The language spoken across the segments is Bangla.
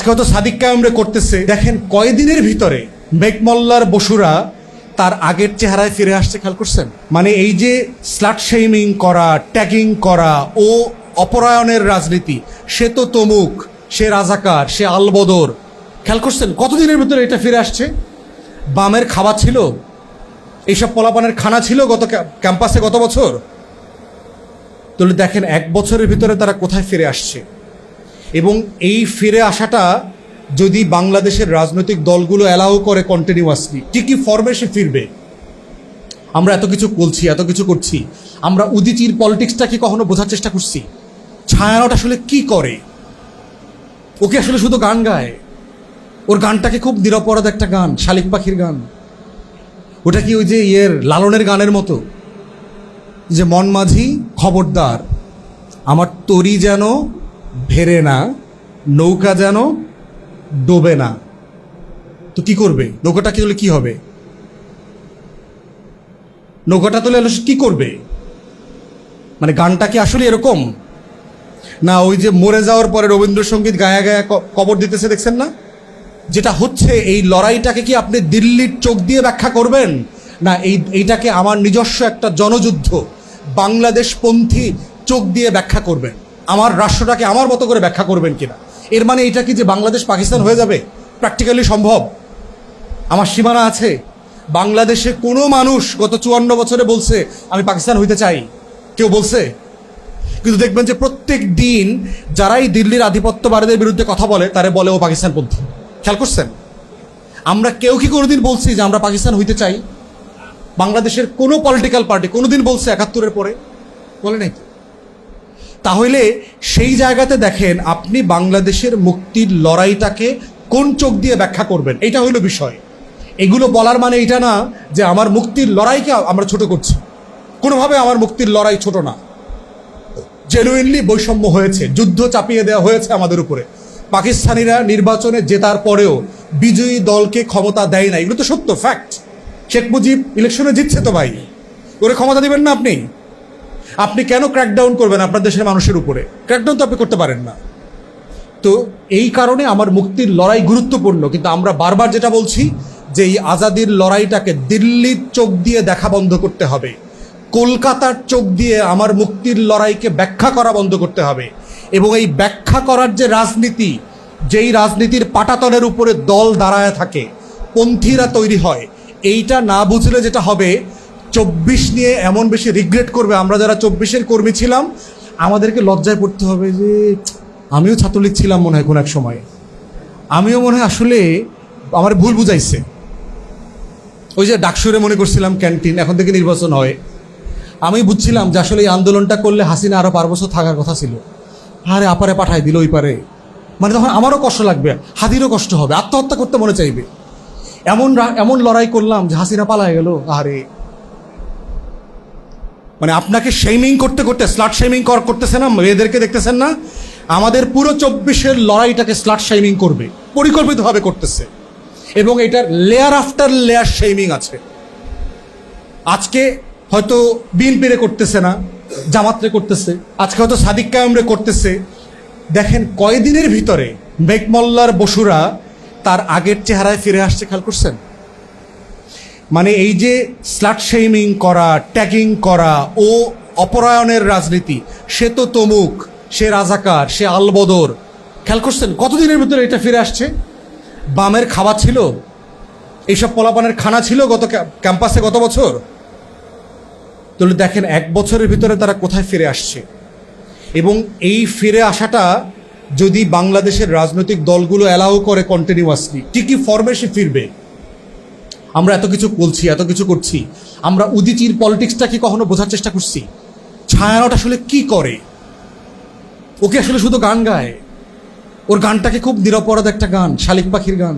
আজকে হয়তো সাদিক কায়েমরে করতেছে, দেখেন কয়দিনের ভিতরে মেঘমল্লার বসুরা তার আগের চেহারায় ফিরে আসছে, খেয়াল করছেন? মানে এই যে স্লাট শেমিং করা, ট্যাগিং করা ও অপরায়ণের রাজনীতি, সে তো তমুক, সে রাজাকার, সে আলবদর, খেয়াল করছেন কতদিনের ভিতরে এটা ফিরে আসছে? বামের খাবার ছিল, এইসব পোলাপানের খানা ছিল গত ক্যাম্পাসে গত বছর। তাহলে দেখেন 1 বছরের ভিতরে তারা কোথায় ফিরে আসছে। এবং এই ফিরে আসাটা যদি বাংলাদেশের রাজনৈতিক দলগুলো অ্যালাউ করে কন্টিনিউয়াসলি, কি ফর্মে সে ফিরবে? আমরা এত কিছু বলছি, এত কিছু করছি, আমরা উদিচির পলিটিক্সটা কি কখনো বোঝার চেষ্টা করছি? ছায়ানট আসলে কি করে? ওকে আসলে শুধু গান গায়, ওর গানটাকে খুব নিরপরাধ একটা গান, শালিক পাখির গান। ওটা কি ওই যে লালনের গানের মতো, যে মন মাঝি খবরদার, আমার তরি যেন ভেরে না, নৌকা যেন ডোবে না। তো কি করবে? নৌকাটা কি হলে কি হবে? নৌকাটা তোলে কি করবে? মানে গানটা কি আসলে এরকম না? ওই যে মরে যাওয়ার পরে রবীন্দ্রসঙ্গীত গায়া গায়া কবর দিতেছে, দেখছেন না? যেটা হচ্ছে, এই লড়াইটাকে কি আপনি দিল্লির চোখ দিয়ে ব্যাখ্যা করবেন, না এইটাকে আমার নিজস্ব একটা জনযুদ্ধ বাংলাদেশপন্থী চোখ দিয়ে ব্যাখ্যা করবেন? আমার রাষ্ট্রটাকে আমার মতো করে ব্যাখ্যা করবেন কিনা? এর মানে এটা কি যে বাংলাদেশ পাকিস্তান হয়ে যাবে? প্র্যাকটিক্যালি সম্ভব? আমার সীমানা আছে। বাংলাদেশে কোনো মানুষ গত 54 বছরে বলছে আমি পাকিস্তান হইতে চাই? কেউ বলছে? কিন্তু দেখবেন যে প্রত্যেক দিন যারাই দিল্লির আধিপত্যবাদীদের বিরুদ্ধে কথা বলে, তারা বলে ও পাকিস্তানপন্থী। খেয়াল করছেন? আমরা কেউ কি কোনোদিন বলছি যে আমরা পাকিস্তান হইতে চাই? বাংলাদেশের কোনো পলিটিক্যাল পার্টি কোনোদিন বলছে 71-এর পরে? বলে নাই। তাহলে সেই জায়গাতে দেখেন, আপনি বাংলাদেশের মুক্তির লড়াইটাকে কোন চোখ দিয়ে ব্যাখ্যা করবেন, এটা হইল বিষয়। এগুলো বলার মানে এটা না যে আমার মুক্তির লড়াইকে আমরা ছোট করছি। কোনোভাবে আমার মুক্তির লড়াই ছোট না। জেনুইনলি বৈষম্য হয়েছে, যুদ্ধ চাপিয়ে দেওয়া হয়েছে আমাদের উপরে। পাকিস্তানিরা নির্বাচনে জেতার পরেও বিজয়ী দলকে ক্ষমতা দেয় না, এগুলো তো সত্য, ফ্যাক্ট। শেখ মুজিব ইলেকশনে জিতছে তো ভাই, ওরে ক্ষমতা দিবেন না আপনি? আপনি কেন ক্র্যাকডাউন করবেন আপনার দেশের মানুষের উপরে? ক্র্যাকডাউন তো আপনি করতে পারেন না। তো এই কারণে আমার মুক্তির লড়াই গুরুত্বপূর্ণ। কিন্তু আমরা বারবার যেটা বলছি যে এই আজাদির লড়াইটাকে দিল্লির চোখ দিয়ে দেখা বন্ধ করতে হবে, কলকাতার চোখ দিয়ে আমার মুক্তির লড়াইকে ব্যাখ্যা করা বন্ধ করতে হবে। এবং এই ব্যাখ্যা করার যে রাজনীতি, যেই রাজনীতির পাটাতনের উপরে দল দাঁড়ায় থাকে, পন্থীরা তৈরি হয়, এইটা না বুঝলে যেটা হবে, 24 নিয়ে এমন বেশি রিগ্রেট করবে। আমরা যারা 24-এর কর্মী ছিলাম, আমাদেরকে লজ্জায় পড়তে হবে যে আমিও ছাত্রলীগ ছিলাম মনে হয় কোন এক সময়, আমিও মনে হয় আসলে আমার ভুল বুঝাইছে। ওই যে ডাকসুরে মনে করছিলাম ক্যান্টিন, এখন থেকে নির্বাচন হয়, আমি বুঝছিলাম যে আসলে এই আন্দোলনটা করলে হাসিনা আরো 5 বছর থাকার কথা ছিল। আরে আপারে পাঠাই দিল ওই পারে, মানে তখন আমারও কষ্ট লাগবে, হাদিরও কষ্ট হবে, আত্মহত্যা করতে মনে চাইবে। এমন লড়াই করলাম যে হাসিনা পালায় গেল। আরে মানে আপনাকে শেমিং করতে করতে, স্লাট শেমিং করতেছে না, মেয়েদেরকে দেখতেছেন না? আমাদের পুরো 24-এর লড়াইটাকে স্লাট শেমিং করবে, পরিকল্পিতভাবে করতেছে। এবং এটার লেয়ার আফটার লেয়ার শেমিং আছে। আজকে হয়তো বিএনপিরে করতেছে না, জামাতরে করতেছে, আজকে হয়তো সাদিক কায়েমরে করতেছে। দেখেন কয়দিনের ভিতরে মেঘমল্লার বসুরা তার আগের চেহারায় ফিরে আসছে, খেয়াল করছেন? মানে এই যে স্লাট শেমিং করা, ট্যাগিং করা ও অপরায়ণের রাজনীতি, সে তো তমুক, সে রাজাকার, সে আলবদর, খেয়াল করছেন কতদিনের ভিতরে এটা ফিরে আসছে? বামের খাবার ছিল, এইসব পোলাপানের খানা ছিল গত ক্যাম্পাসে গত বছর। তাহলে দেখেন 1 বছরের ভিতরে তারা কোথায় ফিরে আসছে। এবং এই ফিরে আসাটা যদি বাংলাদেশের রাজনৈতিক দলগুলো অ্যালাউ করে কন্টিনিউয়াসলি, কি ফর্মে সে ফিরবে? আমরা এত কিছু বলছি, এত কিছু করছি, আমরা উদিচির পলিটিক্সটা কি কখনো বোঝার চেষ্টা করছি? ছায়ানট আসলে কি করে? ওকে আসলে শুধু গান গায়, ওর গানটাকে খুব নিরপরাধ একটা গান, শালিক পাখির গান।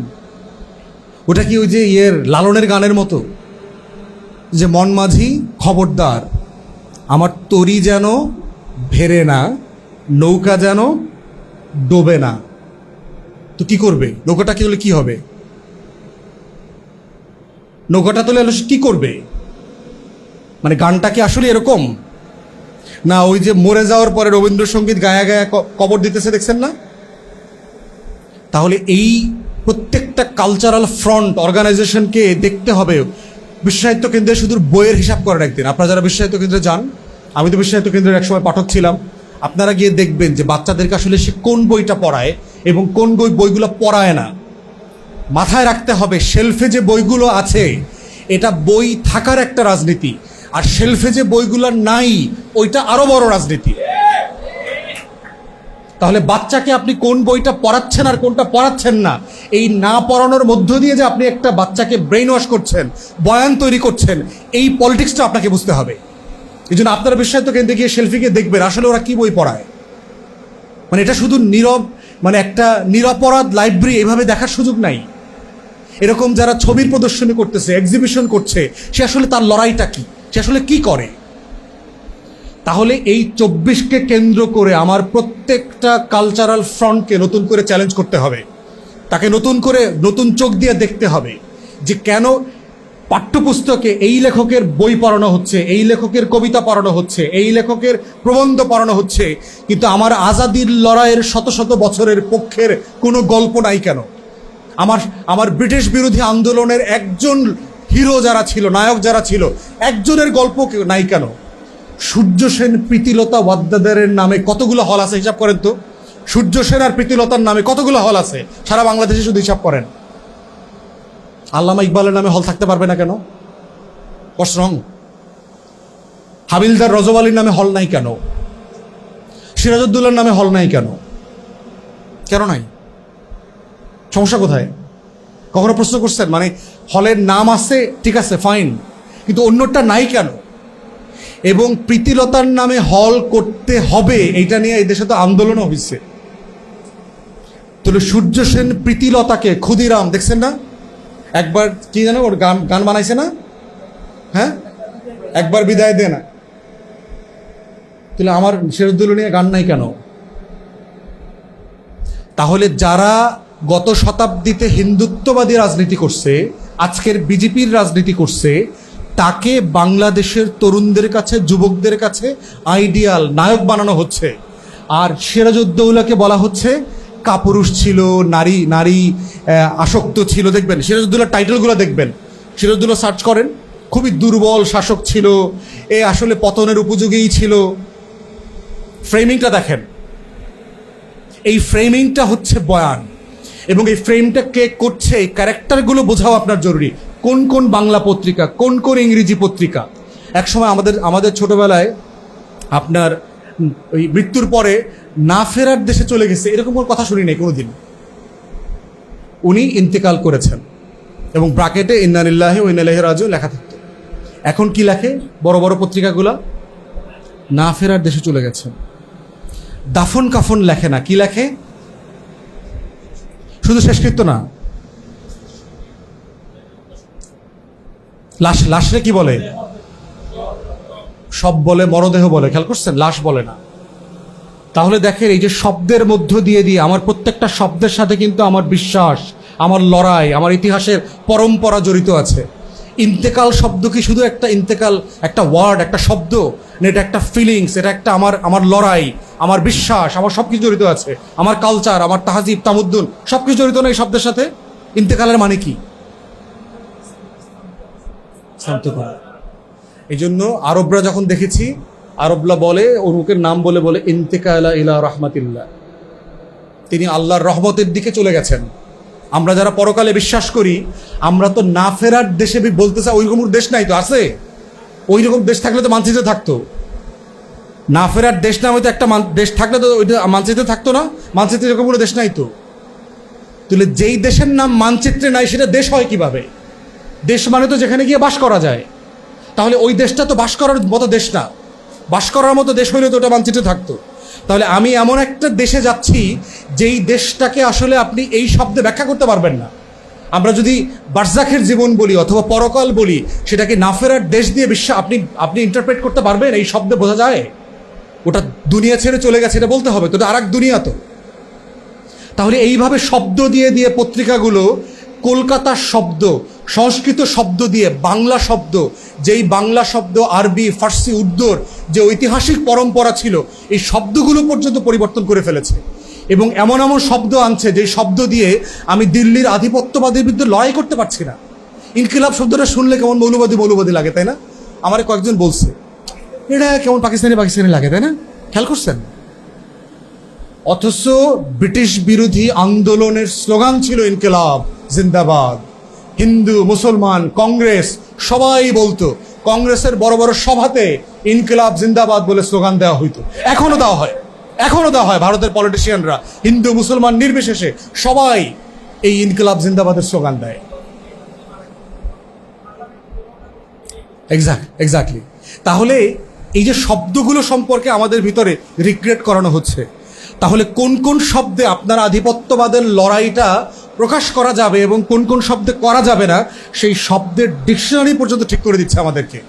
ওটা কি ওই যে লালনের গানের মতো, যে মন মাঝি খবরদার, আমার তরি যেন ভেরে না, নৌকা যেন ডোবে না। তো কি করবে? নৌকাটা কি হলে কি হবে? নৌকাটা তোলে কি করবে? মানে গানটা কি আসলে এরকম না? ওই যে মরে যাওয়ার পরে রবীন্দ্রসঙ্গীত গায়া গায়া কবর দিতেছে, দেখছেন না? তাহলে এই প্রত্যেকটা কালচারাল ফ্রন্ট অর্গানাইজেশনকে দেখতে হবে। বিশ্ব সাহিত্য কেন্দ্রে শুধু বইয়ের হিসাব করেন একদিন, আপনারা যারা বিশ্ব সাহিত্য কেন্দ্রে যান, আমি তো বিশ্ব সাহিত্য কেন্দ্রের একসময় পাঠক ছিলাম, আপনারা গিয়ে দেখবেন যে বাচ্চাদেরকে আসলে সে কোন বইটা পড়ায় এবং কোন বইগুলো পড়ায় না। মাথায় রাখতে হবে শেলফে যে বইগুলো আছে এটা বই থাকার একটা রাজনীতি, আর শেলফে যে বইগুলো নাই ওইটা আরো বড় রাজনীতি। তাহলে বাচ্চাকে আপনি কোন বইটা পড়াচ্ছেন আর কোনটা পড়াচ্ছেন না, এই না পড়ানোর মধ্য দিয়ে যে আপনি একটা বাচ্চাকে ব্রেইন ওয়াশ করছেন, বয়ান তৈরি করছেন, এই পলিটিক্সটা আপনাকে বুঝতে হবে। এই জন্য আপনারা বিশ্ব সাহিত্য কেন্দ্রে গিয়ে শেলফিকে দেখবেন আসলে ওরা কি বই পড়ায়। মানে এটা শুধু নীরব, মানে একটা নিরপরাধ লাইব্রেরি এভাবে দেখার সুযোগ নাই। এরকম যারা ছবির প্রদর্শনী করতেছে, এক্সিবিশন করছে, সে আসলে তার লড়াইটা কি, সে আসলে কি করে। তাহলে এই 24কে কেন্দ্র করে আমার প্রত্যেকটা কালচারাল ফ্রন্টকে নতুন করে চ্যালেঞ্জ করতে হবে, তাকে নতুন করে নতুন চোখ দিয়ে দেখতে হবে যে কেন পাঠ্যপুস্তকে এই লেখকের বই পড়ানো হচ্ছে, এই লেখকের কবিতা পড়ানো হচ্ছে, এই লেখকের প্রবন্ধ পড়ানো হচ্ছে, কিন্তু আমার আজাদির লড়াইয়ের শত শত বছরের পক্ষের কোনো গল্প নাই কেন। আমার ব্রিটিশ বিরোধী আন্দোলনের একজন হিরো যারা ছিল, নায়ক যারা ছিল, একজনের গল্প নাই কেন। সূর্য সেন, প্রীতিলতা ওয়াদ্দেদারের নামে কতগুলো হল আছে হিসাব করেন তো। সূর্য সেন আর প্রীতিলতার নামে কতগুলো হল আছে সারা বাংলাদেশে, শুধু হিসাব করেন। আল্লামা ইকবালের নামে হল থাকতে পারবে না কেন? হোয়াটস রং? হাবিলদার রজব নামে হল নাই কেন? সিরাজউদ্দৌলার নামে হল নাই কেন? কেন নাই? সমস্যা কোথায়? কখনো প্রশ্ন করছেন? মানে হলের নাম আছে, ঠিক আছে, ফাইন, কিন্তু অন্যটা নাই কেন? এবং প্রীতিলতার নামে হল করতে হবে এইটা নিয়ে এই দেশে তো আন্দোলনও হয়েছে। তাহলে সূর্য সেন প্রীতিলতাকে, ক্ষুদিরাম দেখছেন না, একবার কি জানো ওর গান বানাইছে না, হ্যাঁ, একবার বিদায় দে না। তাহলে আমার সিরাজউদ্দৌলা নিয়ে গান নাই কেন? তাহলে যারা গত শতাব্দীতে হিন্দুত্ববাদী রাজনীতি করছে, আজকের বিজেপির রাজনীতি করছে, তাকে বাংলাদেশের তরুণদের কাছে, যুবকদের কাছে আইডিয়াল নায়ক বানানো হচ্ছে। আর সিরাজউদ্দৌলাকে বলা হচ্ছে কাপুরুষ ছিল, নারী নারী আসক্ত ছিল। দেখবেন সিরাজউদ্দৌলার টাইটেলগুলো দেখবেন, সিরাজউদ্দৌলা সার্চ করেন, খুবই দুর্বল শাসক ছিল, এ আসলে পতনের উপযোগীই ছিল। ফ্রেমিংটা দেখেন, এই ফ্রেমিংটা হচ্ছে বয়ান, এবং এই ফ্রেমটা কে করছে, এই ক্যারেক্টারগুলো বোঝাও আপনার জরুরি। কোন কোন বাংলা পত্রিকা, কোন কোন ইংরেজি পত্রিকা। একসময় আমাদের ছোটবেলায় আপনার ওই মৃত্যুর পরে না ফেরার দেশে চলে গেছে এরকম কোনো কথা শুনি নাই কোনোদিন। উনি ইন্তেকাল করেছেন এবং ব্রাকেটে ইন্না লিল্লাহি ওয়া ইন্না ইলাইহি রাজিউন লেখা থাকতো। এখন কি লেখে বড় বড় পত্রিকাগুলা? না ফেরার দেশে চলে গেছেন। দাফন কাফন লেখে না, কি লেখে? শুধু শেষকৃত্য না, লাশরে কি বলে? সব বলে, মরদেহ বলে, খেয়াল করছেন? লাশ বলে না। তাহলে দেখেন এই যে শব্দের মধ্য দিয়ে দিয়ে আমার প্রত্যেকটা শব্দের সাথে কিন্তু আমার বিশ্বাস, আমার লড়াই, আমার ইতিহাসের পরম্পরা জড়িত আছে। ইন্তেকাল শব্দ কি শুধু একটা ইন্তেকাল, একটা ওয়ার্ড, একটা শব্দ না, এটা একটা ফিলিংস, এটা একটা আমার লড়াই, আমার বিশ্বাস, আমার সবকিছু জড়িত আছে। আমার কালচার, আমার তাহজিব তামুদ্দুন সবকিছু জড়িত না এই শব্দের সাথে। ইন্তেকালের মানে কি? শান্ত করা। এই জন্য আরবরা যখন দেখেছি, আরবরা বলে, অমুকের নাম বলে বলে ইন্তেকালা ইলা রাহমাতিল্লাহ, তিনি আল্লাহর রহমতের দিকে চলে গেছেন। আমরা যারা পরকালে বিশ্বাস করি, আমরা তো না ফেরার দেশে বলতে চাই, ওইরকম দেশ নাই তো, আছে? ওই রকম দেশ থাকলে তো মানচিত্রে থাকতো। না ফেরার দেশ নামে তো একটা দেশ থাকলে তো ওইটা মানচিত্রে থাকতো না। মানচিত্রে এরকম কোনো দেশ নাই তো। তাহলে যেই দেশের নাম মানচিত্রে নাই সেটা দেশ হয় কিভাবে? দেশ মানে তো যেখানে গিয়ে বাস করা যায়। তাহলে ওই দেশটা তো বাস করার মতো দেশ না। বাস করার মতো দেশ হইলে তো ওটা মানচিত্রে থাকতো। তাহলে আমি এমন একটা দেশে যাচ্ছি যেই দেশটাকে আসলে আপনি এই শব্দে ব্যাখ্যা করতে পারবেন না। আমরা যদি বারজাখের জীবন বলি অথবা পরকাল বলি, সেটাকে না ফেরার দেশ দিয়ে আপনি ইন্টারপ্রেট করতে পারবেন? এই শব্দে বোঝা যায় ওটা দুনিয়া ছেড়ে চলে গেছে, এটা বলতে হবে তো, আর এক দুনিয়া তো। তাহলে এইভাবে শব্দ দিয়ে দিয়ে পত্রিকাগুলো কলকাতার শব্দ, সংস্কৃত শব্দ দিয়ে বাংলা শব্দ, যেই বাংলা শব্দ আরবি, ফার্সি, উর্দুর যে ঐতিহাসিক পরম্পরা ছিল, এই শব্দগুলো পর্যন্ত পরিবর্তন করে ফেলেছে। এবং এমন এমন শব্দ আনছে যে শব্দ দিয়ে আমি দিল্লির আধিপত্যবাদের বিরুদ্ধে লড়াই করতে পারছি না। ইনকিলাব শব্দটা শুনলে কেমন মৌলবাদী মৌলবাদী লাগে, তাই না? আমার কয়েকজন বলছে এটা কেমন পাকিস্তানি পাকিস্তানি লাগে, তাই না? খেয়াল করছেন? অথচ ব্রিটিশ বিরোধী আন্দোলনের স্লোগান ছিল ইনকিলাব জিন্দাবাদ। হিন্দু, মুসলমান, কংগ্রেস সবাই বলতো। কংগ্রেসের বড় বড় সভাতে ইনকিলাব জিন্দাবাদ বলে স্লোগান দেওয়া হইতো। এখনো দেওয়া হয়। ভারতের পলিটিশিয়ানরা হিন্দু মুসলমান নির্বিশেষে সবাই এই ইনকিলাব জিন্দাবাদের স্লোগান দেয়। এক্স্যাক্টলি। তাহলে এই যে শব্দগুলো সম্পর্কে আমাদের ভিতরে রিগ্রেট করানো হচ্ছে, তাহলে কোন কোন শব্দে আপনার আধিপত্যবাদের লড়াইটা প্রকাশ করা যাবে এবং কোন কোন শব্দে করা যাবে না, সেই শব্দের ডিকশনারি পর্যন্ত ঠিক করে দিচ্ছে আমাদেরকে।